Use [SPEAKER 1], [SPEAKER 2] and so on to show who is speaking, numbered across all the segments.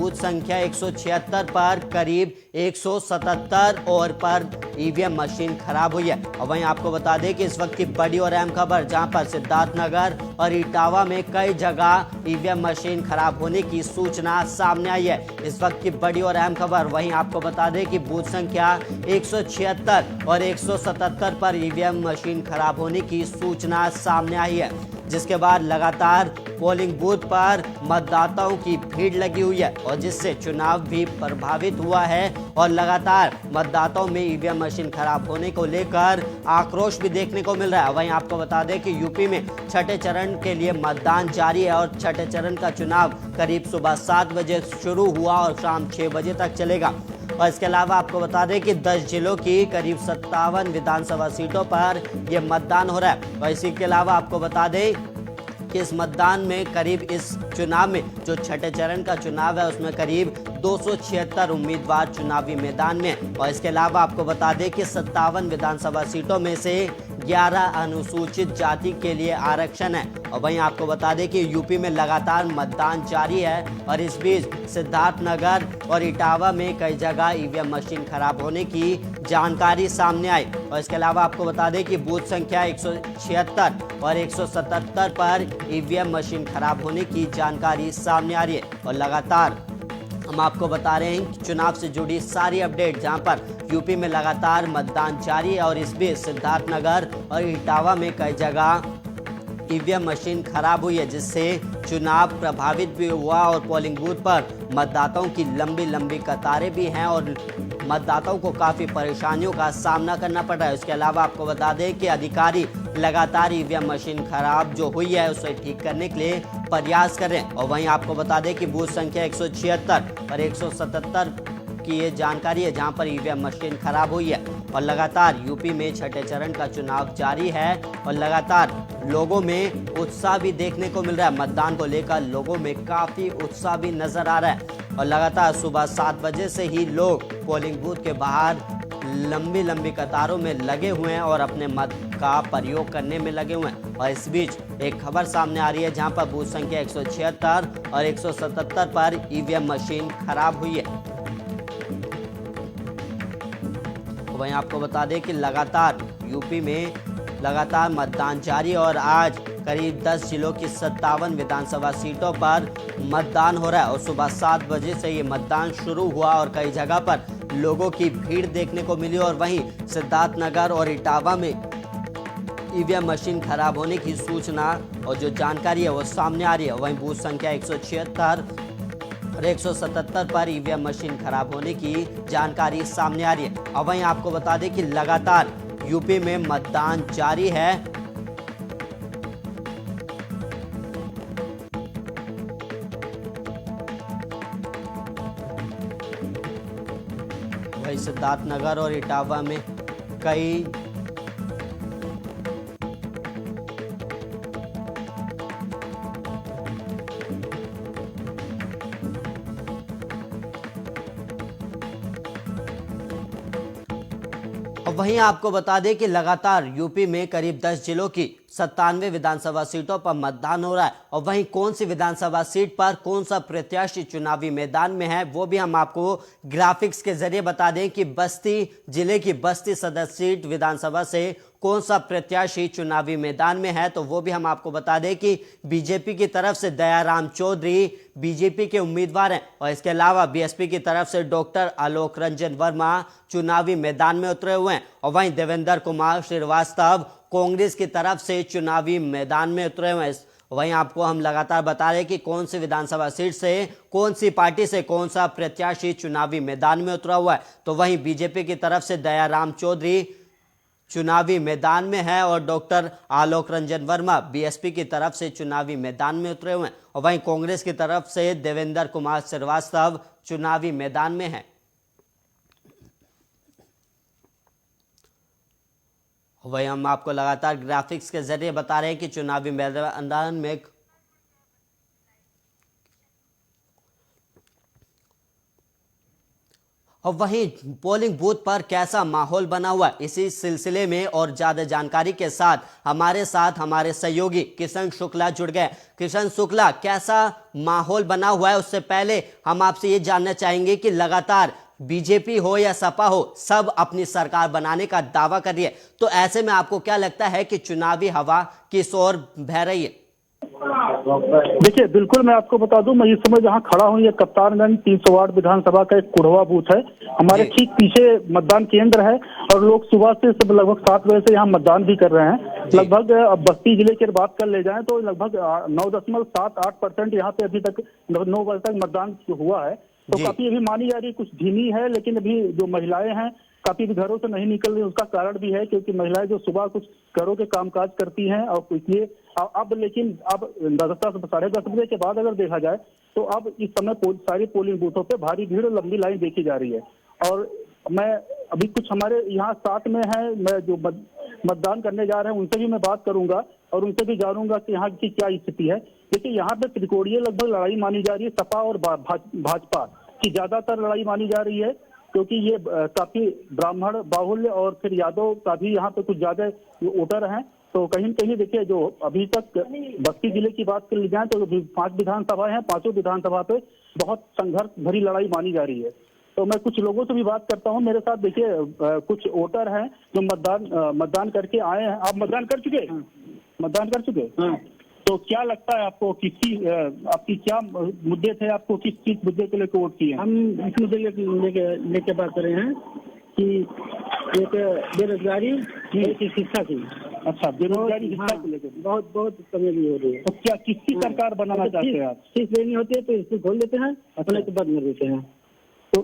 [SPEAKER 1] Booth संख्या 176 पर करीब 177 और पर ईवीएम मशीन खराब हुई है। और वहीं आपको बता दें कि इस वक्त की बड़ी और अहम खबर, जहां पर सिद्धार्थनगर और इटावा में कई जगह ईवीएम मशीन खराब होने की सूचना सामने आई है। इस वक्त की बड़ी और अहम खबर। वहीं आपको बता दें कि बूथ संख्या 176 और 177 पर ईवीएम मशीन खराब होने की सूचना सामने आई है, जिसके बाद लगातार पोलिंग बूथ पर मतदाताओं की भीड़ लगी हुई है और जिससे चुनाव भी प्रभावित हुआ है और लगातार मतदाताओं में ईवीएम मशीन खराब होने को लेकर आक्रोश भी देखने को मिल रहा है। वहीं आपको बता दें कि यूपी में छठे चरण के लिए मतदान जारी है और छठे चरण का चुनाव करीब सुबह 7 बजे शुरू हुआ और शाम 6 बजे तक चलेगा। और इसके अलावा आपको बता दें कि 10 जिलों की करीब 57 विधानसभा सीटों पर यह मतदान हो रहा है। और इसी के अलावा आपको बता दें कि इस मतदान में करीब, इस चुनाव में जो छठे चरण का चुनाव है उसमें करीब 276 उम्मीदवार चुनावी मैदान में। और इसके अलावा आपको बता दें कि 57 विधानसभा सीटों में से 11 अनुसूचित जाति के लिए आरक्षण है। और वहीं आपको बता दें कि यूपी में लगातार मतदान जारी है और इस बीच सिद्धार्थनगर और इटावा में कई जगह ईवीएम मशीन खराब होने की जानकारी सामने आई। और इसके अलावा आपको बता दें कि बूथ संख्या 176 और 177 पर ईवीएम मशीन खराब होने की जानकारी सामने आ रही है। और लगातार हम आपको बता रहे हैं कि चुनाव से जुड़ी सारी अपडेट, जहां पर यूपी में लगातार मतदान जारी है और इस बीच सिद्धार्थनगर और इटावा में कई जगह ईवीएम मशीन खराब हुई है, जिससे चुनाव प्रभावित भी हुआ और पोलिंग बूथ पर मतदाताओं की लंबी लंबी कतारें भी हैं और मतदाताओं को काफ़ी परेशानियों का सामना करना पड़ रहा है। इसके अलावा आपको बता दें कि अधिकारी लगातार ईवीएम मशीन खराब जो हुई है उसे ठीक करने के लिए प्रयास कर रहे हैं। और वहीं आपको बता दें कि बूथ संख्या 176 और 177 की ये जानकारी है, जहां पर ईवीएम मशीन खराब हुई है। और लगातार यूपी में छठे चरण का चुनाव जारी है और लगातार लोगों में उत्साह भी देखने को मिल रहा है। मतदान को लेकर लोगों में काफ़ी उत्साह भी नजर आ रहा है और लगातार सुबह 7 बजे से ही लोग पोलिंग बूथ के बाहर लंबी लंबी कतारों में लगे हुए हैं और अपने मत का प्रयोग करने में लगे हुए हैं। और इस बीच एक खबर सामने आ रही है, जहां पर बूथ संख्या 176 और 177 पर ईवीएम मशीन खराब हुई है। वहीं आपको बता दें कि लगातार यूपी में लगातार मतदान जारी है और आज करीब 10 जिलों की 57 विधानसभा सीटों पर मतदान हो रहा है और सुबह 7 बजे से ये मतदान शुरू हुआ और कई जगह पर लोगों की भीड़ देखने को मिली। और वहीं सिद्धार्थनगर और इटावा में ईवीएम मशीन खराब होने की सूचना और जो जानकारी है वो सामने आ रही है। वहीं बूथ संख्या 176 और 177 पर ईवीएम मशीन खराब होने की जानकारी सामने आ रही है। और वहीं आपको बता दें कि लगातार यूपी में मतदान जारी है। वहीं सिद्धार्थनगर और इटावा में कई वहीं आपको बता दें कि लगातार यूपी में करीब 10 जिलों की 97 विधानसभा सीटों पर मतदान हो रहा है। और वहीं कौन सी विधानसभा सीट पर कौन सा प्रत्याशी चुनावी मैदान में है वो भी हम आपको ग्राफिक्स के जरिए बता दें कि बस्ती जिले की बस्ती सदर सीट विधानसभा से कौन सा प्रत्याशी चुनावी मैदान में है, तो वो भी हम आपको बता दें कि बीजेपी की तरफ से दयाराम चौधरी बीजेपी के उम्मीदवार हैं और इसके अलावा बीएसपी की तरफ से डॉक्टर आलोक रंजन वर्मा चुनावी मैदान में उतरे हुए हैं। और वहीं देवेंद्र कुमार श्रीवास्तव कांग्रेस की तरफ से चुनावी मैदान में उतरे हुए हैं। वहीं आपको हम लगातार बता रहे हैं कि कौन सी विधानसभा सीट से कौन सी पार्टी से कौन सा प्रत्याशी चुनावी मैदान में उतरा हुआ है। तो वहीं बीजेपी की तरफ से दयाराम चौधरी चुनावी मैदान में है और डॉक्टर आलोक रंजन वर्मा बीएसपी की तरफ से चुनावी मैदान में उतरे हुए हैं। और वहीं कांग्रेस की तरफ से देवेंद्र कुमार श्रीवास्तव चुनावी मैदान में है। वहीं हम आपको लगातार ग्राफिक्स के जरिए बता रहे हैं कि चुनावी मैदान में और वहीं पोलिंग बूथ पर कैसा माहौल बना हुआ है, इसी सिलसिले में और ज्यादा जानकारी के साथ हमारे सहयोगी किशन शुक्ला जुड़ गए। किशन शुक्ला, कैसा माहौल बना हुआ है? उससे पहले हम आपसे ये जानना चाहेंगे कि लगातार बीजेपी हो या सपा हो, सब अपनी सरकार बनाने का दावा कर रही है, तो ऐसे में आपको क्या लगता है कि चुनावी हवा किस ओर बह रही है?
[SPEAKER 2] देखिए, बिल्कुल मैं आपको बता दूं, मैं इस समय जहां खड़ा हूं ये कप्तानगंज 308 विधानसभा का एक कुड़वा बूथ है। हमारे ठीक पीछे मतदान केंद्र है और लोग सुबह से सब लगभग 7 बजे से यहाँ मतदान भी कर रहे हैं। लगभग बस्ती जिले की बात कर ले जाएं तो लगभग 9.78% यहाँ पे अभी तक 9 बजे तक मतदान हुआ है। तो काफी अभी मानी जा रही कुछ धीमी है, लेकिन अभी जो महिलाएं हैं काफी घरों से नहीं निकल रही। उसका कारण भी है क्योंकि महिलाएं जो सुबह कुछ घरों के कामकाज करती हैं और इसलिए अब 10:30 बजे के बाद अगर देखा जाए तो अब इस समय सारी पोलिंग बूथों पे भारी भीड़ और लंबी लाइन देखी जा रही है। और मैं अभी कुछ हमारे यहाँ साथ में है, मैं जो मतदान करने जा रहे हैं उनसे भी मैं बात करूंगा और उनसे भी जानूंगा कि यहाँ की क्या स्थिति है। देखिए, यहाँ पे त्रिकोणीय लगभग लड़ाई मानी जा रही है। सपा और भाजपा की ज्यादातर लड़ाई मानी जा रही है क्योंकि ये काफी ब्राह्मण बाहुल्य और फिर यादव का भी यहाँ पे कुछ ज्यादा वोटर हैं। तो कहीं न कहीं देखिए, जो अभी तक बस्ती जिले की बात कर ली जाए तो 5 विधानसभा है, 5 विधानसभा पे बहुत संघर्ष भरी लड़ाई मानी जा रही है। तो मैं कुछ लोगों से भी बात करता हूँ। मेरे साथ देखिए कुछ वोटर हैं जो मतदान करके आए हैं। आप मतदान कर चुके? मतदान कर चुके? तो क्या लगता है आपको, आपकी क्या मुद्दे थे? आपको किस चीज मुद्दे को लेकर वोट किए?
[SPEAKER 3] हम इस मुद्दे लेके बात कर रहे हैं कि एक बेरोजगारी, एक शिक्षा की।
[SPEAKER 2] अच्छा, बेरोजगारी शिक्षा को लेकर
[SPEAKER 3] बहुत कमी हो रही है।
[SPEAKER 2] तो क्या किसकी सरकार बनाना चाहते हैं आप?
[SPEAKER 3] फीस लेनी होती है तो स्कूल खोल देते हैं, अपने के बाद कर देते हैं।
[SPEAKER 2] तो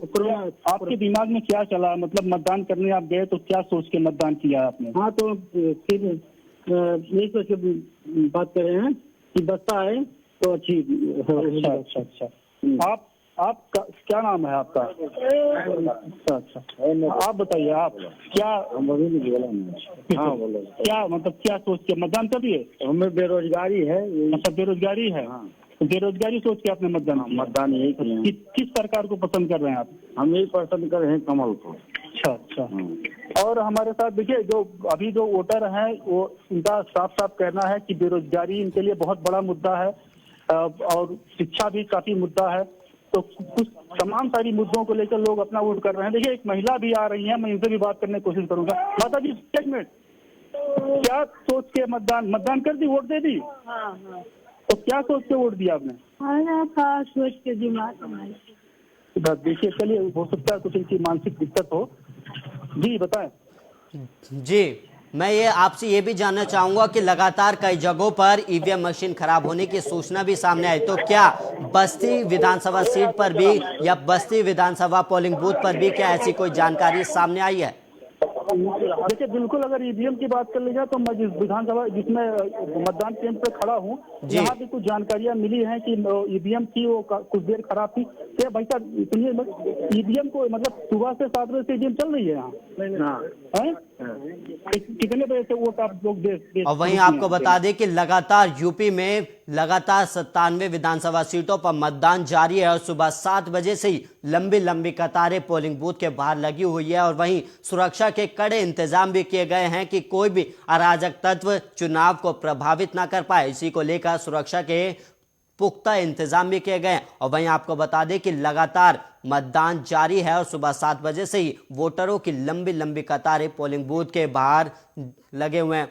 [SPEAKER 2] आपके दिमाग में क्या चला, मतलब मतदान करने आप गए तो क्या सोच के मतदान किया आपने?
[SPEAKER 3] हाँ, तो फिर यही सोच के बात कर रहे हैं कि बस्ता आए तो अच्छी।
[SPEAKER 2] अच्छा। आपका क्या नाम है आपका? अच्छा, आप बताइए, आप क्या क्या मतलब क्या सोच के मतदान कर दिए?
[SPEAKER 3] हमें बेरोजगारी है।
[SPEAKER 2] अच्छा, बेरोजगारी है। तो बेरोजगारी सोच के आपने
[SPEAKER 3] मतदान यही किया।
[SPEAKER 2] किस सरकार को पसंद कर रहे हैं आप?
[SPEAKER 3] हम यही पसंद कर रहे हैं, कमल को।
[SPEAKER 2] अच्छा। और हमारे साथ देखिए जो अभी जो वोटर हैं वो उनका साफ साफ कहना है कि बेरोजगारी इनके लिए बहुत बड़ा मुद्दा है और शिक्षा भी काफी मुद्दा है। तो कुछ तमाम सारी मुद्दों को लेकर लोग अपना वोट कर रहे हैं। देखिए, एक महिला भी आ रही है, मैं इनसे भी बात करने की कोशिश करूंगा। माता जी, एक मिनट, क्या सोच के मतदान कर दी, वोट दे दी?
[SPEAKER 4] हाँ।
[SPEAKER 2] तो क्या सोच के वोट दिया आपने?
[SPEAKER 4] सोच के दिमाग।
[SPEAKER 2] देखिए, चलिए, हो सकता है कुछ इनकी मानसिक दिक्कत हो। जी बताएं।
[SPEAKER 1] जी, मैं ये आपसे ये भी जानना चाहूंगा कि लगातार कई जगहों पर ईवीएम मशीन खराब होने की सूचना भी सामने आई, तो क्या बस्ती विधानसभा सीट पर भी या बस्ती विधानसभा पोलिंग बूथ पर भी क्या ऐसी कोई जानकारी सामने आई है?
[SPEAKER 2] देखिए, बिल्कुल, अगर ईवीएम की बात कर ली जाए तो मैं जिस विधानसभा जिसमें मतदान केंद्र पे खड़ा हूँ, यहाँ पे कुछ जानकारियां मिली हैं कि ईवीएम की वो कुछ देर खराब थी। क्या भाई साहब, ईवीएम को मतलब सुबह से 7 बजे से ईवीएम चल रही है यहाँ? कितने बजे से वोट आप लोग दे?
[SPEAKER 1] और वहीं आपको बता दें कि लगातार यूपी में लगातार 97 विधानसभा सीटों पर मतदान जारी है और सुबह 7 बजे से ही लंबी कतारें पोलिंग बूथ के बाहर लगी हुई है और वहीं सुरक्षा के कड़े इंतजाम भी किए गए हैं कि कोई भी अराजक तत्व चुनाव को प्रभावित ना कर पाए। इसी को लेकर सुरक्षा के पुख्ता इंतजाम भी किए गए। और वहीं आपको बता दें कि लगातार मतदान जारी है और सुबह 7 बजे से ही वोटरों की लंबी कतारें पोलिंग बूथ के बाहर लगे हुए हैं।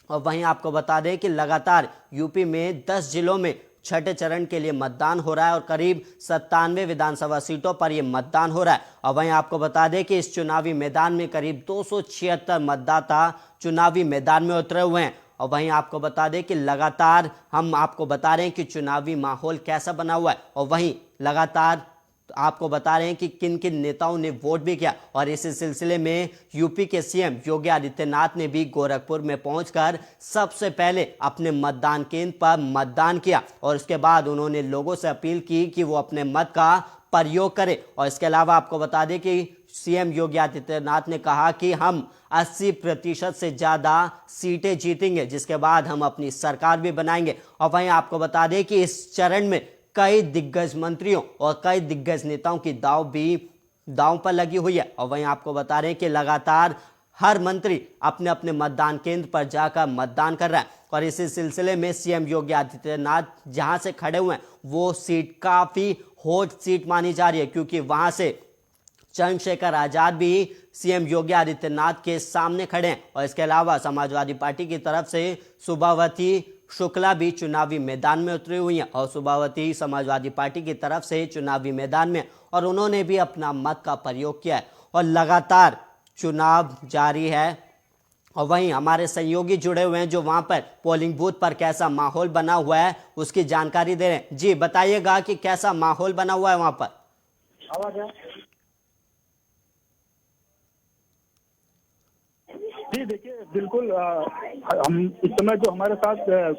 [SPEAKER 1] और वहीं आपको बता दें कि लगातार यूपी में 10 जिलों में छठे चरण के लिए मतदान हो रहा है और करीब 97 विधानसभा सीटों पर यह मतदान हो रहा है। और वहीं आपको बता दें कि इस चुनावी मैदान में करीब 276 मतदाता चुनावी मैदान में उतरे हुए हैं। और वहीं आपको बता दें कि लगातार हम आपको बता रहे हैं कि चुनावी माहौल कैसा बना हुआ है और वहीं लगातार आपको बता रहे हैं कि किन किन नेताओं ने वोट भी किया। और इसी सिलसिले में यूपी के सीएम योगी आदित्यनाथ ने भी गोरखपुर में पहुंचकर सबसे पहले अपने मतदान केंद्र पर मतदान किया और उसके बाद उन्होंने लोगों से अपील की कि वो अपने मत का प्रयोग करें। और इसके अलावा आपको बता दें कि सीएम योगी आदित्यनाथ ने कहा कि हम 80% से ज्यादा सीटें जीतेंगे, जिसके बाद हम अपनी सरकार भी बनाएंगे। और वहीं आपको बता दें कि इस चरण में कई दिग्गज मंत्रियों और कई दिग्गज नेताओं की दाव भी दांव पर लगी हुई है। और वहीं आपको बता रहे हैं कि लगातार हर मंत्री अपने अपने मतदान केंद्र पर जाकर मतदान कर रहा है। और इसी सिलसिले में सीएम योगी आदित्यनाथ जहां से खड़े हुए हैं वो सीट काफी हॉट सीट मानी जा रही है, क्योंकि वहां से चंद्रशेखर आजाद भी सीएम योगी आदित्यनाथ के सामने खड़े हैं। और इसके अलावा समाजवादी पार्टी की तरफ से सुभावती शुक्ला भी चुनावी मैदान में उतरी हुई हैं। और सुभावती समाजवादी पार्टी की तरफ से चुनावी मैदान में, और उन्होंने भी अपना मत का प्रयोग किया है। और लगातार चुनाव जारी है। और वहीं हमारे सहयोगी जुड़े हुए हैं जो वहां पर पोलिंग बूथ पर कैसा माहौल बना हुआ है उसकी जानकारी दे रहे हैं। जी बताइएगा कि कैसा माहौल बना हुआ है वहां पर।
[SPEAKER 3] आवाज है?
[SPEAKER 2] जी देखिए, बिल्कुल हम इस समय जो हमारे साथ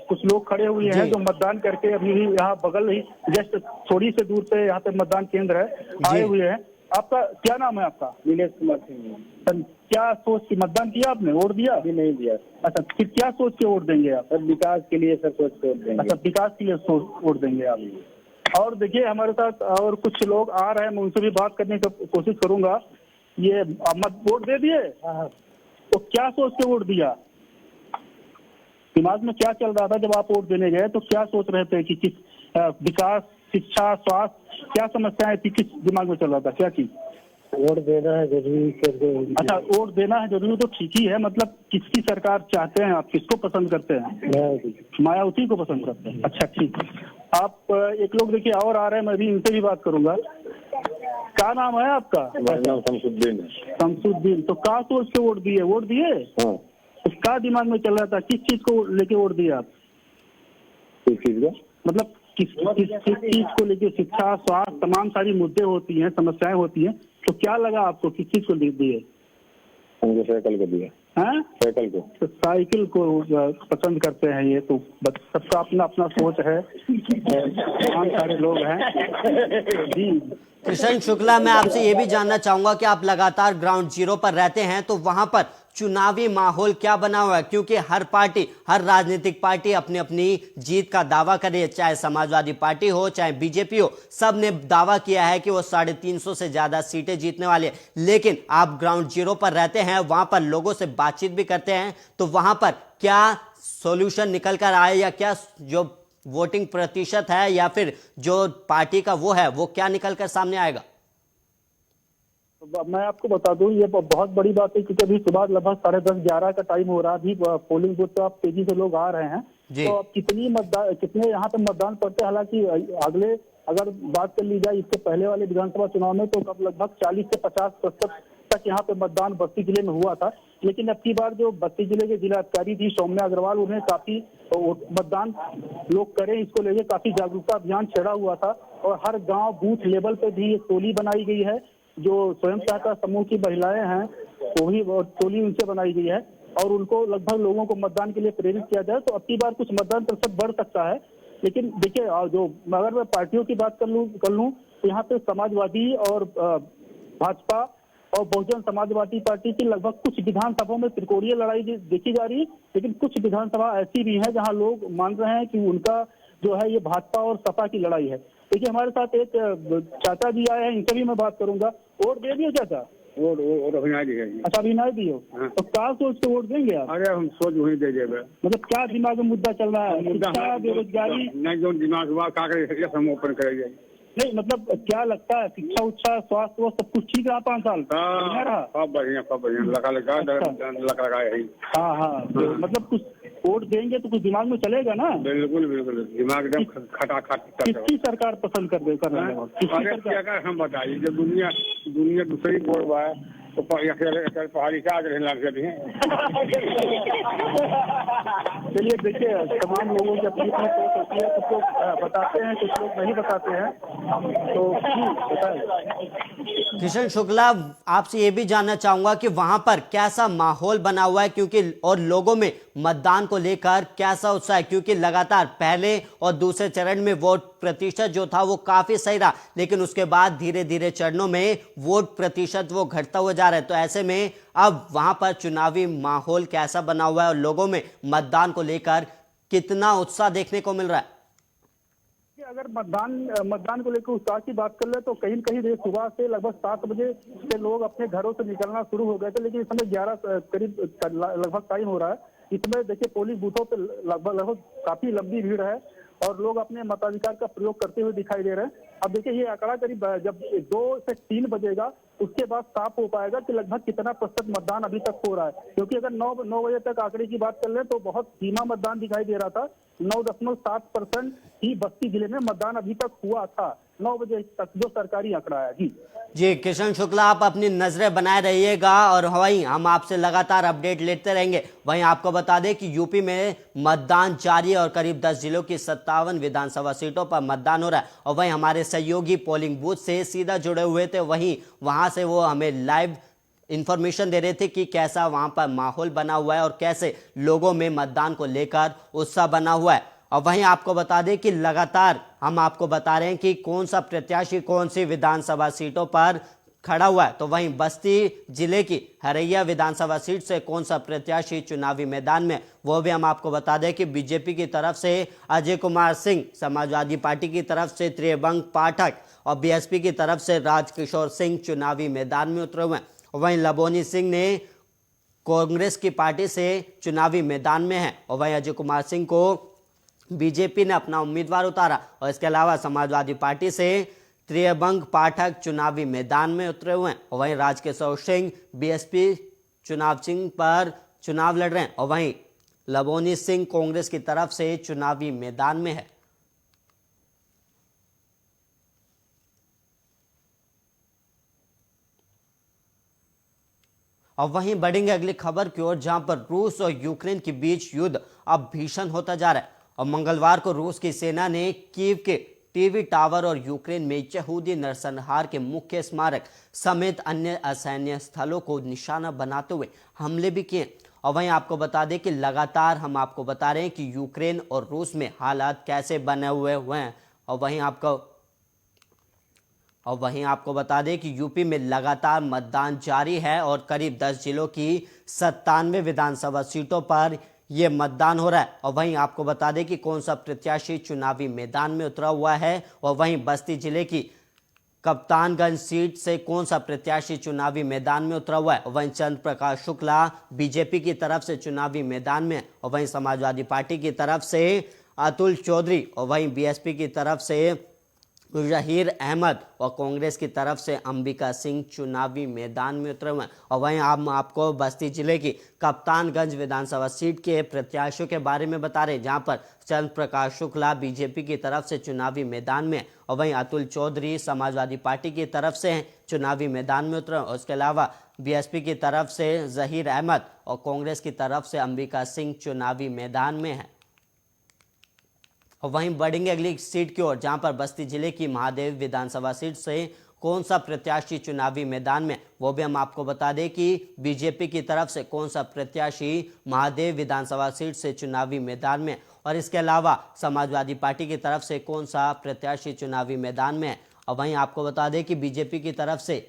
[SPEAKER 2] कुछ लोग खड़े हुए हैं जो मतदान करके अभी भी यहाँ बगल ही जस्ट थोड़ी से दूर पे यहाँ पे मतदान केंद्र है आए हुए हैं। आपका क्या नाम है आपका?
[SPEAKER 3] नीलेश कुमार सिंह।
[SPEAKER 2] क्या सोच के मतदान किया आपने? वोट दिया?
[SPEAKER 3] अभी नहीं दिया।
[SPEAKER 2] अच्छा, फिर क्या सोच के वोट देंगे आप?
[SPEAKER 3] सर विकास के लिए सर सोच के वोट देंगे।
[SPEAKER 2] अच्छा, विकास के लिए वोट देंगे आप। और देखिए हमारे साथ और कुछ लोग आ रहे हैं, मैं उनसे भी बात करने की कोशिश करूंगा। ये मत वोट दे दिए? तो क्या सोच के वोट दिया? दिमाग में क्या चल रहा था जब आप वोट देने गए? तो क्या सोच रहे थे कि किस विकास, शिक्षा, स्वास्थ्य, क्या समस्याएं थी, किस दिमाग में चल रहा था, क्या चीज?
[SPEAKER 3] वोट देना है जरूरी।
[SPEAKER 2] अच्छा, वोट देना है जरूरी तो ठीक ही है, मतलब किसकी सरकार चाहते हैं आप? किसको पसंद करते हैं? मायावती को पसंद करते हैं। अच्छा ठीक है। आप एक लोग देखिए और आ रहे हैं, मैं भी इनसे भी बात करूंगा। क्या नाम है आपका?
[SPEAKER 5] नाम शमसुद्दीन है।
[SPEAKER 2] शमसुद्दीन। तो क्या सोच के वोट दिए? वोट दिए?
[SPEAKER 5] हाँ।
[SPEAKER 2] तो क्या दिमाग में चल रहा था? किस चीज को लेके वोट दिए आप?
[SPEAKER 5] किस चीज का?
[SPEAKER 2] मतलब किस चीज को लेके? शिक्षा, स्वास्थ्य, तमाम सारी मुद्दे होती हैं, समस्याएं होती हैं, तो क्या लगा आपको किस चीज को दिए?
[SPEAKER 5] हमको साइकिल को दिया।
[SPEAKER 2] हैं?
[SPEAKER 5] साइकिल को।
[SPEAKER 2] तो साइकिल को पसंद करते हैं, ये तो सबका अपना अपना सोच है। तमाम सारे लोग हैं जी।
[SPEAKER 1] कृष्ण शुक्ला, मैं आपसे ये भी जानना चाहूंगा कि आप लगातार ग्राउंड जीरो पर रहते हैं, तो वहां पर चुनावी माहौल क्या बना हुआ है? क्योंकि हर पार्टी, हर राजनीतिक पार्टी अपनी अपनी जीत का दावा कर रही है, चाहे समाजवादी पार्टी हो चाहे बीजेपी हो, सब ने दावा किया है कि वो 350 से ज्यादा सीटें जीतने वाले हैं। लेकिन आप ग्राउंड जीरो पर रहते हैं, वहां पर लोगों से बातचीत भी करते हैं, तो वहां पर क्या सॉल्यूशन निकल कर आए, या क्या जो वोटिंग प्रतिशत है या फिर जो पार्टी का वो है वो क्या निकल कर सामने आएगा?
[SPEAKER 2] मैं आपको बता दूं, ये बहुत बड़ी बात है क्योंकि अभी सुबह लगभग 10:30-11 का टाइम हो रहा है। अभी पोलिंग बूथ पे आप तेजी से लोग आ रहे हैं। तो अब कितने यहाँ पे मतदान पड़ते हैं? हालांकि अगले अगर बात कर ली जाए इससे पहले वाले विधानसभा चुनाव में तो लगभग 40 से 50% तक यहाँ पे मतदान बस्ती जिले में हुआ था। लेकिन अब की बार जो बस्ती जिले के जिलाधिकारी थी सौम्या अग्रवाल, उन्हें काफी मतदान लोग करें इसको लेकर काफी जागरूकता अभियान छेड़ा हुआ था। और हर गाँव बूथ लेवल पे भी एक टोली बनाई गई है, जो स्वयं सहायता समूह की महिलाएं हैं वो भी टोली उनसे बनाई गई है, और उनको लगभग लोगों को मतदान के लिए प्रेरित किया जाए। तो अब की बार कुछ मतदान प्रतिशत बढ़ सकता है। लेकिन देखिए, जो अगर मैं पार्टियों की बात कर लूं तो यहाँ पे समाजवादी और भाजपा और बहुजन समाजवादी पार्टी की लगभग कुछ विधानसभाओं में त्रिकोणीय लड़ाई देखी जा रही है। लेकिन कुछ विधानसभा ऐसी भी है जहाँ लोग मान रहे हैं कि उनका जो है ये भाजपा और सपा की लड़ाई है। देखिए, हमारे साथ एक चाचा जी आए हैं, इनसे भी मैं बात करूंगा। वोट दे दियो चाचा?
[SPEAKER 5] वोट अभी नहीं दिए।
[SPEAKER 2] अच्छा, अभी नहीं दियो। तो क्या सोच के वोट देंगे आप?
[SPEAKER 5] अरे हम सोच वही दे देंगे।
[SPEAKER 2] मतलब क्या दिमाग में मुद्दा चल रहा है? शिक्षा, बेरोजगारी?
[SPEAKER 5] नहीं, जो दिमाग हुआ क्या करें, हम ओपन करेंगे।
[SPEAKER 2] नहीं, मतलब क्या लगता है शिक्षा उच्छा स्वास्थ्य वो सब कुछ ठीक रहा 5 साल?
[SPEAKER 5] सब बढ़िया, सब बढ़िया। लगा है।
[SPEAKER 2] हाँ, तो मतलब कुछ वोट देंगे तो कुछ दिमाग में चलेगा ना?
[SPEAKER 5] बिल्कुल बिल्कुल, दिमाग एकदम खटाखट।
[SPEAKER 2] किसकी सरकार पसंद कर रहे हैं?
[SPEAKER 5] हम बताइए, जब दुनिया दूसरी बोल रहा है तो पहाड़ी से आगे लग जाती है।
[SPEAKER 2] चलिए देखिए, तमाम लोगों की अपनी अपनी सोच होती है, कुछ लोग बताते हैं, कुछ लोग नहीं बताते हैं। तो बताएं।
[SPEAKER 1] किशन शुक्ला, आपसे ये भी जानना चाहूंगा कि वहां पर कैसा माहौल बना हुआ है, क्योंकि और लोगों में मतदान को लेकर कैसा उत्साह है? क्योंकि लगातार पहले और दूसरे चरण में वोट प्रतिशत जो था वो काफी सही रहा, लेकिन उसके बाद धीरे धीरे चरणों में वोट प्रतिशत वो घटता हुआ जा रहा है। तो ऐसे में अब वहां पर चुनावी माहौल कैसा बना हुआ है और लोगों में मतदान को लेकर कितना उत्साह देखने को मिल रहा है?
[SPEAKER 2] अगर मतदान को लेकर उत्साह की बात कर ले तो कहीं न कहीं देखिए सुबह से लगभग 7 बजे से लोग अपने घरों से निकलना शुरू हो गए थे, लेकिन इस समय 11 करीब लगभग टाइम हो रहा है। इस समय देखिए पोलिंग बूथों पे लगभग काफी लंबी भीड़ है और लोग अपने मताधिकार का प्रयोग करते हुए दिखाई दे रहे हैं। अब देखिए ये आंकड़ा करीब जब 2 से 3 बजेगा उसके बाद साफ हो पाएगा कि लगभग कितना प्रतिशत मतदान अभी तक हो रहा है, क्योंकि अगर 9 बजे तक आंकड़े की बात कर लें तो बहुत धीमा मतदान दिखाई दे रहा था। 9.7% ही बस्ती जिले में मतदान अभी तक हुआ था 9 बजे तक, जो सरकारी आंकड़ा है।
[SPEAKER 1] जी किशन शुक्ला, आप अपनी नजरें बनाए रहिएगा और वहीं हम आपसे लगातार अपडेट लेते रहेंगे। वहीं आपको बता दें कि यूपी में मतदान जारी है और करीब 10 जिलों की 57 विधानसभा सीटों पर मतदान हो रहा है। और वहीं हमारे सहयोगी पोलिंग बूथ से सीधा जुड़े हुए थे, वहीं वहां से वो हमें लाइव इंफॉर्मेशन दे रहे थे कि कैसा वहां पर माहौल बना हुआ है और कैसे लोगों में मतदान को लेकर उत्साह बना हुआ है। और वहीं आपको बता दें कि लगातार हम आपको बता रहे हैं कि कौन सा प्रत्याशी कौन सी विधानसभा सीटों पर खड़ा हुआ है। तो वहीं बस्ती जिले की हरैया विधानसभा सीट से कौन सा प्रत्याशी चुनावी मैदान में, वो भी हम आपको बता दें कि बीजेपी की तरफ से अजय कुमार सिंह, समाजवादी पार्टी की तरफ से त्रियंबक पाठक और बीएसपी की तरफ से राजकिशोर सिंह चुनावी मैदान में उतरे हुए हैं। वहीं लबोनी सिंह ने कांग्रेस की पार्टी से चुनावी मैदान में है और वहीं अजय कुमार सिंह को बीजेपी ने अपना उम्मीदवार उतारा। और इसके अलावा समाजवादी पार्टी से त्रियंबक पाठक चुनावी मैदान में उतरे हुए हैं और वहीं राजकिशोर सिंह बीएसपी चुनाव चिन्ह पर चुनाव लड़ रहे हैं और वहीं लबोनी सिंह कांग्रेस की तरफ से चुनावी मैदान में है। अब वहीं बढ़ेंगे अगली खबर की ओर, जहां पर रूस और यूक्रेन के बीच युद्ध अब भीषण होता जा रहा है। और मंगलवार को रूस की सेना ने कीव के टीवी टावर और यूक्रेन में यहूदी नरसंहार के मुख्य स्मारक समेत अन्य असैन्य स्थलों को निशाना बनाते हुए हमले भी किए। और वहीं आपको बता दें कि लगातार हम आपको बता रहे हैं कि यूक्रेन और रूस में हालात कैसे बने हुए हैं। और वहीं आपको बता दें कि यूपी में लगातार मतदान जारी है और करीब 10 जिलों की 97 विधानसभा सीटों पर यह मतदान हो रहा है। और वहीं आपको बता दें कि कौन सा प्रत्याशी चुनावी मैदान में उतरा हुआ है और वहीं बस्ती जिले की कप्तानगंज सीट से कौन सा प्रत्याशी चुनावी मैदान में उतरा हुआ है। वहीं चंद्र प्रकाश शुक्ला बीजेपी की तरफ से चुनावी मैदान में और वहीं समाजवादी पार्टी की तरफ से अतुल चौधरी और वहीं बीएसपी की तरफ से जहीर अहमद और कांग्रेस की तरफ से अंबिका सिंह चुनावी मैदान में उतरे हुए हैं। और वहीं हम आपको बस्ती जिले की कप्तानगंज विधानसभा सीट के प्रत्याशियों के बारे में बता रहे हैं, जहां पर चंद्र प्रकाश शुक्ला बीजेपी की तरफ से चुनावी मैदान में और वहीं अतुल चौधरी समाजवादी पार्टी की तरफ से चुनावी मैदान में उतरे। और उसके अलावा बीएसपी की तरफ से जहीर अहमद और कांग्रेस की तरफ से अंबिका सिंह चुनावी मैदान में है। और वहीं बढ़ेंगे अगली सीट की ओर, जहां पर बस्ती जिले की महादेव विधानसभा सीट से कौन सा प्रत्याशी चुनावी मैदान में, वो भी हम आपको बता दें कि बीजेपी की तरफ से कौन सा प्रत्याशी महादेव विधानसभा सीट से चुनावी मैदान में और इसके अलावा समाजवादी पार्टी की तरफ से कौन सा प्रत्याशी चुनावी मैदान में है। और वहीं आपको बता दें कि बीजेपी की तरफ से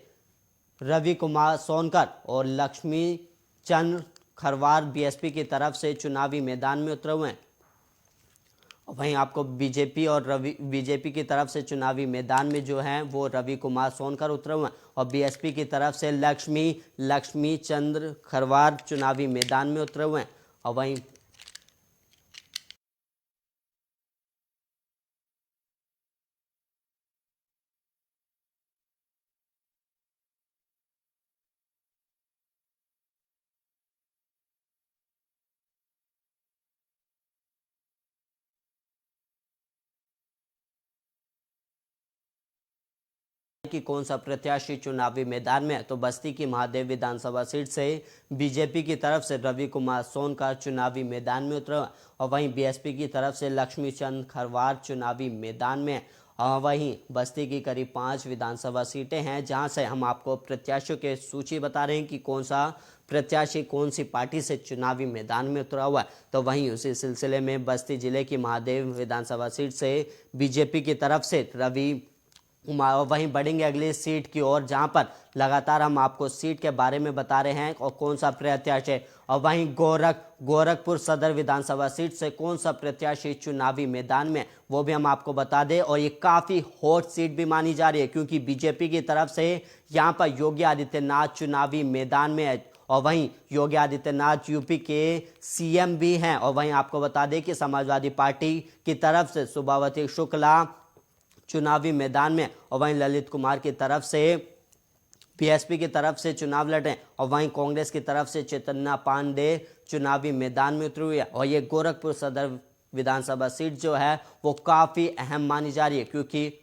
[SPEAKER 1] रवि कुमार सोनकर और लक्ष्मी चंद्र खरवार बीएसपी की तरफ से चुनावी मैदान में उतरे हुए हैं। वहीं आपको बीजेपी की तरफ से चुनावी मैदान में जो हैं वो रवि कुमार सोनकर उतरे हुए हैं और बीएसपी की तरफ से लक्ष्मी चंद्र खरवार चुनावी मैदान में उतरे हुए हैं। और वहीं कि कौन सा प्रत्याशी चुनावी मैदान में है, तो बस्ती की महादेव विधानसभा सीट से बीजेपी की तरफ से रवि कुमार सोनकर चुनावी मैदान में उतरे और वहीं बीएसपी की तरफ से लक्ष्मी चंद खरवार चुनावी मैदान में। और वहीं बस्ती की करीब 5 विधानसभा सीटें हैं जहां से हम आपको प्रत्याशियों के सूची बता रहे हैं कि कौन सा प्रत्याशी कौन सी पार्टी से चुनावी मैदान में उतरा हुआ है। तो वहीं उसी सिलसिले में बस्ती जिले की महादेव विधानसभा सीट से बीजेपी की तरफ से रवि वहीं बढ़ेंगे अगली सीट की ओर, जहां पर लगातार हम आपको सीट के बारे में बता रहे हैं और कौन सा प्रत्याशी है। और वहीं गोरखपुर सदर विधानसभा सीट से कौन सा प्रत्याशी चुनावी मैदान में, वो भी हम आपको बता दें। और ये काफ़ी हॉट सीट भी मानी जा रही है, क्योंकि बीजेपी की तरफ से यहाँ पर योगी आदित्यनाथ चुनावी मैदान में है। और वहीं योगी आदित्यनाथ यूपी के सीएम भी हैं। और वहीं आपको बता दें कि समाजवादी पार्टी की तरफ से सुभावती शुक्ला चुनावी मैदान में, और वहीं ललित कुमार की तरफ से बीएसपी की तरफ से चुनाव लड़े। और वहीं कांग्रेस की तरफ से चैतन्य पांडे चुनावी मैदान में उतरी हुई है। और ये गोरखपुर सदर विधानसभा सीट जो है वो काफ़ी अहम मानी जा रही है, क्योंकि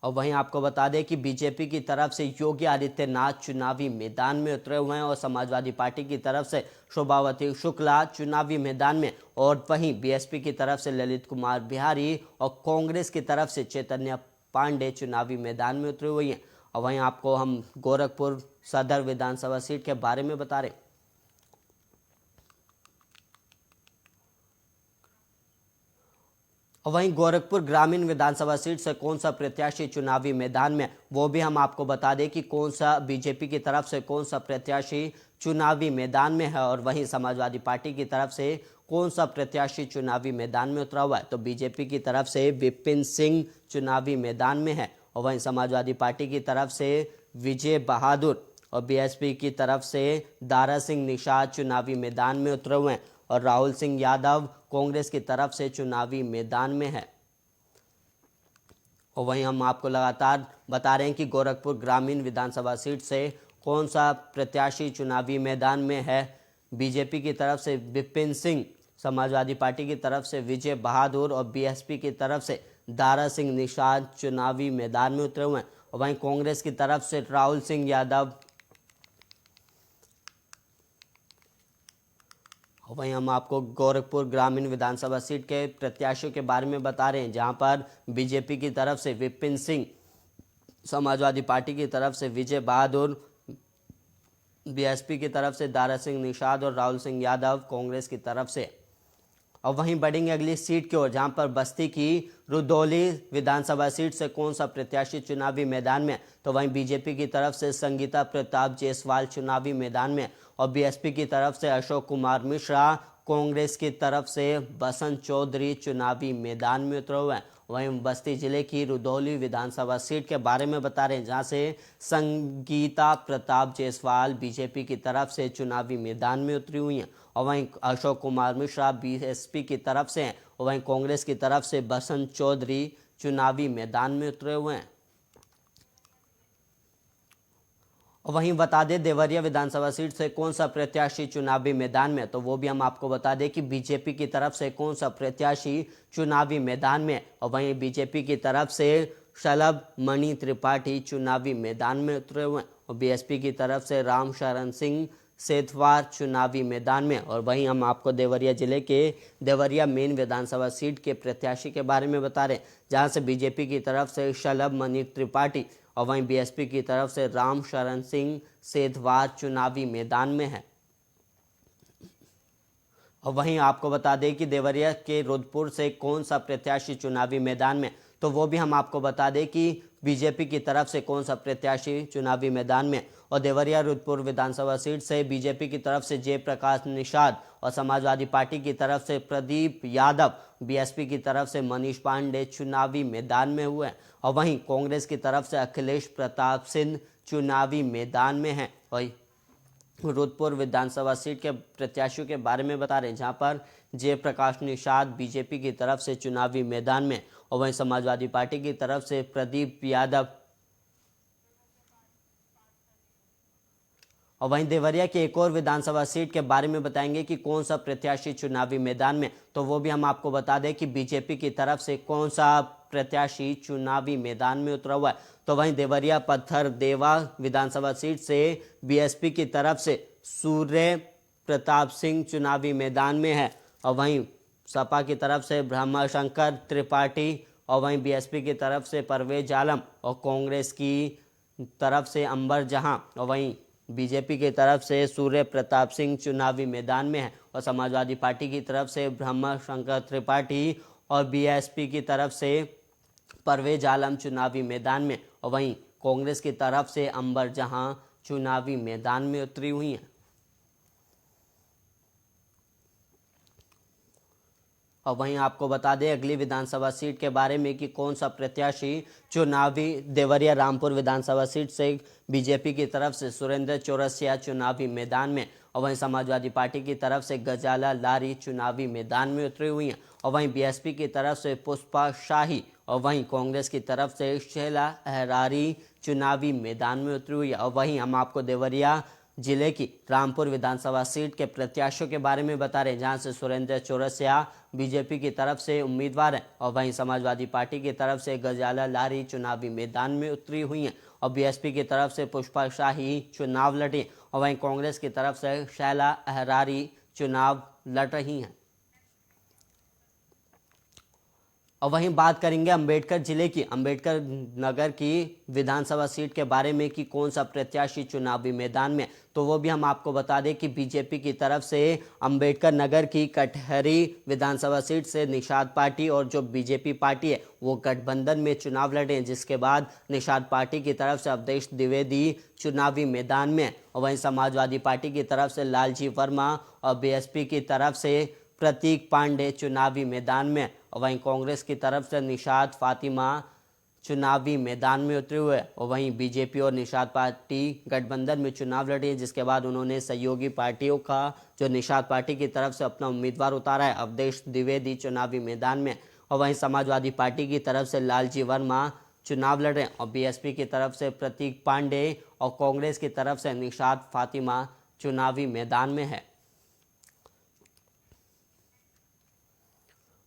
[SPEAKER 1] और वहीं आपको बता दें कि बीजेपी की तरफ से योगी आदित्यनाथ चुनावी मैदान में उतरे हुए हैं और समाजवादी पार्टी की तरफ से शोभावती शुक्ला चुनावी मैदान में, और वहीं बीएसपी की तरफ से ललित कुमार बिहारी और कांग्रेस की तरफ से चैतन्य पांडे चुनावी मैदान में उतरी हुई हैं। और वहीं आपको हम गोरखपुर सदर विधानसभा सीट के बारे में बता रहे हैं। और वहीं गोरखपुर ग्रामीण विधानसभा सीट से कौन सा प्रत्याशी चुनावी मैदान में, वो भी हम आपको बता दें कि कौन सा बीजेपी की तरफ से कौन सा प्रत्याशी चुनावी मैदान में है। और वहीं समाजवादी पार्टी की तरफ से कौन सा प्रत्याशी चुनावी मैदान में उतरा हुआ है, तो बीजेपी की तरफ से विपिन सिंह चुनावी मैदान में है। और वहीं समाजवादी पार्टी की तरफ से विजय बहादुर और बीएसपी की तरफ से दारा सिंह निषाद चुनावी मैदान में उतरे हुए हैं। और राहुल सिंह यादव कांग्रेस की तरफ से चुनावी मैदान में है। और वहीं हम आपको लगातार बता रहे हैं कि गोरखपुर ग्रामीण विधानसभा सीट से कौन सा प्रत्याशी चुनावी मैदान में है। बीजेपी की तरफ से विपिन सिंह, समाजवादी पार्टी की तरफ से विजय बहादुर और बीएसपी की तरफ से दारा सिंह निषाद चुनावी मैदान में उतरे हुए हैं। और वहीं कांग्रेस की तरफ से राहुल सिंह यादव, वहीं हम आपको गोरखपुर ग्रामीण विधानसभा सीट के प्रत्याशियों के बारे में बता रहे हैं, जहां पर बीजेपी की तरफ से विपिन सिंह, समाजवादी पार्टी की तरफ से विजय बहादुर, बीएसपी की तरफ से दारा सिंह निषाद और राहुल सिंह यादव कांग्रेस की तरफ से। और वहीं बढ़ेंगे अगली सीट की ओर, जहां पर बस्ती की रुदौली विधानसभा सीट से कौन सा प्रत्याशी चुनावी मैदान में, तो वहीं बीजेपी की तरफ से संगीता प्रताप जायसवाल चुनावी मैदान में। और बीएसपी की तरफ से अशोक कुमार मिश्रा, कांग्रेस की तरफ से बसंत चौधरी चुनावी मैदान में उतरे हुए हैं। वहीं बस्ती जिले की रुदौली विधानसभा सीट के बारे में बता रहे हैं, जहां से संगीता प्रताप जायसवाल बीजेपी की तरफ से चुनावी मैदान में उतरी हुई हैं। और वहीं अशोक कुमार मिश्रा बीएसपी की तरफ से हैं। और वहीं कांग्रेस की तरफ से बसंत चौधरी चुनावी मैदान में उतरे हुए हैं। और वहीं बता दें देवरिया विधानसभा सीट से कौन सा प्रत्याशी चुनावी मैदान में, तो वो भी हम आपको बता दें कि बीजेपी की तरफ से कौन सा प्रत्याशी चुनावी मैदान में। और वहीं बीजेपी की तरफ से शलभ मणि त्रिपाठी चुनावी मैदान में उतरे हुए हैं। और बीएसपी की तरफ से राम शरण सिंह सेतवार चुनावी मैदान में। और वहीं हम आपको देवरिया जिले के देवरिया मेन विधानसभा सीट के प्रत्याशी के बारे में बता रहे हैं, जहां से बीजेपी की तरफ से शलभ मणि त्रिपाठी और वहीं बीएसपी की तरफ से राम शरण सिंह सेतवार चुनावी मैदान में है। और वहीं आपको बता दें कि देवरिया के रुदपुर से कौन सा प्रत्याशी चुनावी मैदान में, तो वो भी हम आपको बता दें कि बीजेपी की तरफ से कौन सा प्रत्याशी चुनावी मैदान में। और देवरिया रुदपुर विधानसभा सीट से बीजेपी की तरफ से जयप्रकाश निषाद और समाजवादी पार्टी की तरफ से प्रदीप यादव, बीएसपी की तरफ से मनीष पांडे चुनावी मैदान में हुए। और वहीं कांग्रेस की तरफ से अखिलेश प्रताप सिंह चुनावी मैदान में हैं। और रुदपुर विधानसभा सीट के प्रत्याशियों के बारे में बता रहे हैं, जहां पर जयप्रकाश निषाद बीजेपी की तरफ से चुनावी मैदान में। और वहीं समाजवादी पार्टी की तरफ से प्रदीप यादव। और वहीं देवरिया के एक और विधानसभा सीट के बारे में बताएंगे कि कौन सा प्रत्याशी चुनावी मैदान में, तो वो भी हम आपको बता दें कि बीजेपी की तरफ से कौन सा प्रत्याशी चुनावी मैदान में उतरा हुआ है। तो वहीं देवरिया पत्थर देवा विधानसभा सीट से बीएसपी की तरफ से सूर्य प्रताप सिंह चुनावी मैदान में है। और वहीं सपा की तरफ से ब्रह्माशंकर त्रिपाठी और वहीं बीएसपी की तरफ से परवेज आलम और कांग्रेस की तरफ से अंबर जहां और वहीं बीजेपी की तरफ से सूर्य प्रताप सिंह चुनावी मैदान में है। और समाजवादी पार्टी की तरफ से ब्रह्माशंकर त्रिपाठी और बीएसपी की तरफ से परवेज आलम चुनावी मैदान में और वहीं कांग्रेस की तरफ से अंबर जहां चुनावी मैदान में उतरी हुई हैं। और वहीं आपको बता दें अगली विधानसभा सीट के बारे में कि कौन सा प्रत्याशी चुनावी देवरिया रामपुर विधानसभा सीट से बीजेपी की तरफ से सुरेंद्र चौरसिया चुनावी मैदान में और वहीं समाजवादी पार्टी की तरफ से गजाला लारी चुनावी मैदान में उतरी हुई हैं और वहीं बीएसपी की तरफ से पुष्पा शाही और वहीं कांग्रेस की तरफ से शैला अहरारी चुनावी मैदान में उतरी हुई है। और वहीं हम आपको देवरिया जिले की रामपुर विधानसभा सीट के प्रत्याशियों के बारे में बता रहे हैं, जहां से सुरेंद्र चौरसिया बीजेपी की तरफ से उम्मीदवार हैं और वहीं समाजवादी पार्टी की तरफ से गजाला लारी चुनावी मैदान में उतरी हुई हैं और बीएसपी की तरफ से पुष्पा शाही चुनाव लड़ी और वहीं कांग्रेस की तरफ से शैला अहरारी चुनाव लड़ रही हैं। और वहीं बात करेंगे अंबेडकर जिले की अंबेडकर नगर की विधानसभा सीट के बारे में कि कौन सा प्रत्याशी चुनावी मैदान में, तो वो भी हम आपको बता दें कि बीजेपी की तरफ से अंबेडकर नगर की कटहरी विधानसभा सीट से निषाद पार्टी और जो बीजेपी पार्टी है वो गठबंधन में चुनाव लड़े हैं, जिसके बाद निषाद पार्टी की तरफ से अवधेश द्विवेदी चुनावी मैदान में और वहीं समाजवादी पार्टी की तरफ से लालजी वर्मा और बीएसपी की तरफ से प्रतीक पांडे चुनावी मैदान में और वहीं कांग्रेस की तरफ से निषाद फातिमा चुनावी मैदान में उतरे हुए और वहीं बीजेपी और निषाद पार्टी गठबंधन में चुनाव लड़ी है, जिसके बाद उन्होंने सहयोगी पार्टियों का जो निषाद पार्टी की तरफ से अपना उम्मीदवार उतारा है अवधेश द्विवेदी चुनावी मैदान में और वहीं समाजवादी पार्टी की तरफ से लालजी वर्मा चुनाव लड़ रहे हैं और बीएसपी की तरफ से प्रतीक पांडे और कांग्रेस की तरफ से निषाद फातिमा चुनावी मैदान में है।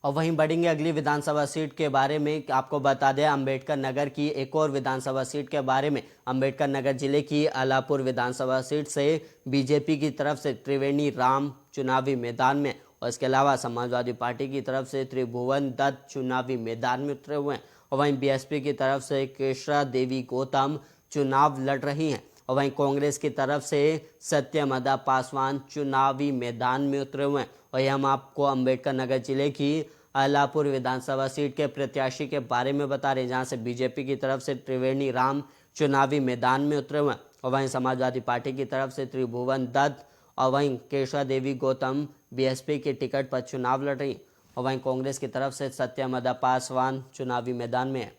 [SPEAKER 1] और वहीं बढ़ेंगे अगली विधानसभा सीट के बारे में, आपको बता दें अंबेडकर नगर की एक और विधानसभा सीट के बारे में। अंबेडकर नगर जिले की अलापुर विधानसभा सीट से बीजेपी की तरफ से त्रिवेणी राम चुनावी मैदान में और इसके अलावा समाजवादी पार्टी की तरफ से त्रिभुवन दत्त चुनावी मैदान में उतरे हुए हैं और वहीं बीएसपी की तरफ से केशरा देवी गौतम चुनाव लड़ रही हैं और वहीं कांग्रेस की तरफ से सत्यमदा पासवान चुनावी मैदान में उतरे हुए हैं। और यह हम आपको अंबेडकर नगर जिले की अलापुर विधानसभा सीट के प्रत्याशी के बारे में बता रहे हैं, जहां से बीजेपी की तरफ से त्रिवेणी राम चुनावी मैदान में उतरे हुए हैं और वहीं समाजवादी पार्टी की तरफ से त्रिभुवन दत्त और वहीं केशरा देवी गौतम बीएसपी के टिकट पर चुनाव लड़ रही और वहीं कांग्रेस की तरफ से सत्यमदा पासवान चुनावी मैदान में है।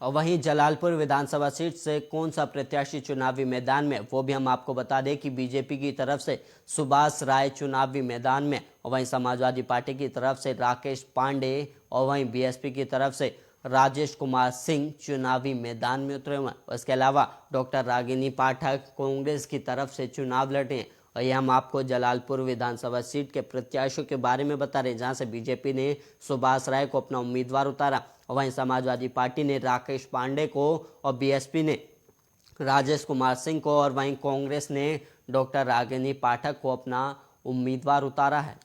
[SPEAKER 1] और वहीं जलालपुर विधानसभा सीट से कौन सा प्रत्याशी चुनावी मैदान में, वो भी हम आपको बता दें कि बीजेपी की तरफ से सुभाष राय चुनावी मैदान में और वहीं समाजवादी पार्टी की तरफ से राकेश पांडे और वहीं बीएसपी की तरफ से राजेश कुमार सिंह चुनावी मैदान में उतरे हुए हैं। इसके अलावा डॉक्टर रागिनी पाठक कांग्रेस की तरफ से चुनाव लड़े हैं और यह हम आपको जलालपुर विधानसभा सीट के प्रत्याशियों के बारे में बता रहे हैं, जहां से बीजेपी ने सुभाष राय को अपना उम्मीदवार उतारा और वहीं समाजवादी पार्टी ने राकेश पांडे को और बीएसपी ने राजेश कुमार सिंह को और वहीं कांग्रेस ने डॉक्टर रागिनी पाठक को अपना उम्मीदवार उतारा है।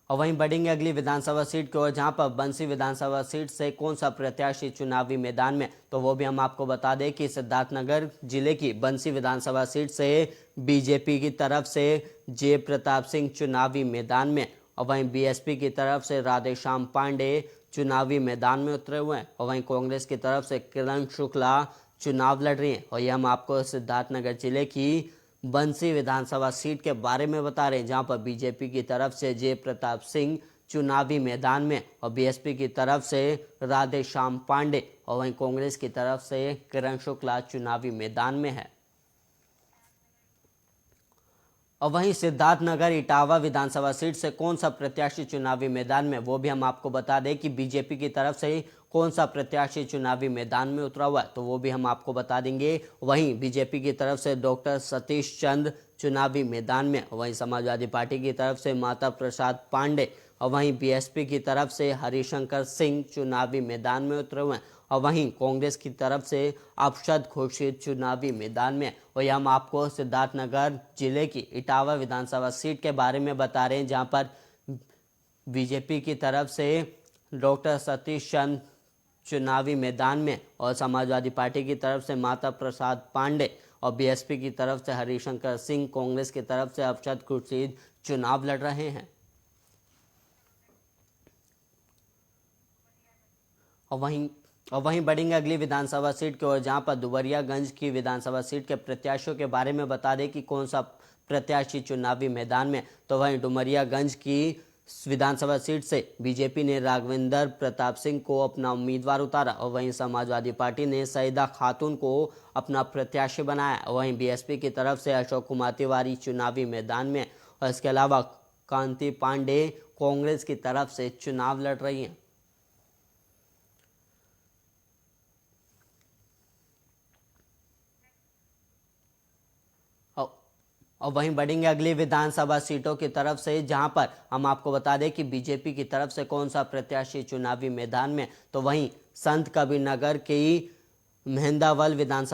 [SPEAKER 1] और वहीं बढ़ेंगे अगली विधानसभा सीट की ओर, जहां पर बंसी विधानसभा सीट से कौन सा प्रत्याशी चुनावी मैदान में, तो वो भी हम आपको बता दें कि सिद्धार्थनगर जिले की बंसी विधानसभा सीट से बीजेपी की तरफ से जय प्रताप सिंह चुनावी मैदान में और वहीं बीएसपी की तरफ से राधेश्याम पांडे चुनावी मैदान में उतरे हुए हैं और वहीं कांग्रेस की तरफ से किरण शुक्ला चुनाव लड़ रही हैं और यह हम आपको सिद्धार्थनगर जिले की बंसी विधानसभा सीट के बारे में बता रहे हैं, जहां पर बीजेपी की तरफ से जय प्रताप सिंह चुनावी मैदान में और बीएसपी की तरफ से राधेश्याम पांडे और वहीं कांग्रेस की तरफ से किरण शुक्ला चुनावी मैदान में है। और वहीं सिद्धार्थनगर इटावा विधानसभा सीट से कौन सा प्रत्याशी चुनावी मैदान में, वो भी हम आपको बता दें कि बीजेपी की तरफ से कौन सा प्रत्याशी चुनावी मैदान में उतरा हुआ है, तो वो भी हम आपको बता देंगे। वहीं बीजेपी की तरफ से डॉक्टर सतीश चंद चुनावी मैदान में, वहीं समाजवादी पार्टी की तरफ से माता प्रसाद पांडे और वहीं बीएसपी की तरफ से हरिशंकर सिंह चुनावी मैदान में उतरे हुए हैं और वहीं कांग्रेस की तरफ से अफशद खुर्शीद चुनावी मैदान में। और यह हम आपको सिद्धार्थनगर जिले की इटावा विधानसभा सीट के बारे में बता रहे हैं, जहां पर बीजेपी की तरफ से डॉक्टर सतीश चंद चुनावी मैदान में और समाजवादी पार्टी की तरफ से माता प्रसाद पांडे और बीएसपी की तरफ से हरिशंकर सिंह, कांग्रेस की तरफ से अरशद खुर्शीद चुनाव लड़ रहे हैं। और वहीं बढ़ेंगे अगली विधानसभा सीट की ओर, जहां पर दुबरियागंज की विधानसभा सीट के प्रत्याशियों के बारे में बता दें कि कौन सा प्रत्याशी चुनावी मैदान में। तो वहीं डुमरियागंज की विधानसभा सीट से बीजेपी ने राघवेंद्र प्रताप सिंह को अपना उम्मीदवार उतारा और वहीं समाजवादी पार्टी ने सईदा खातून को अपना प्रत्याशी बनाया। वहीं बीएसपी की तरफ से अशोक कुमार तिवारी चुनावी मैदान में और इसके अलावा कांति पांडे कांग्रेस की तरफ से चुनाव लड़ रही हैं। और वहीं बढ़ेंगे अगली विधानसभा सीटों की तरफ से, जहां पर हम आपको बता दें कि बीजेपी की तरफ से कौन सा प्रत्याशी चुनावी मैदान में। तो वहीं संत कबीर नगर की मेहंदावल विधानसभा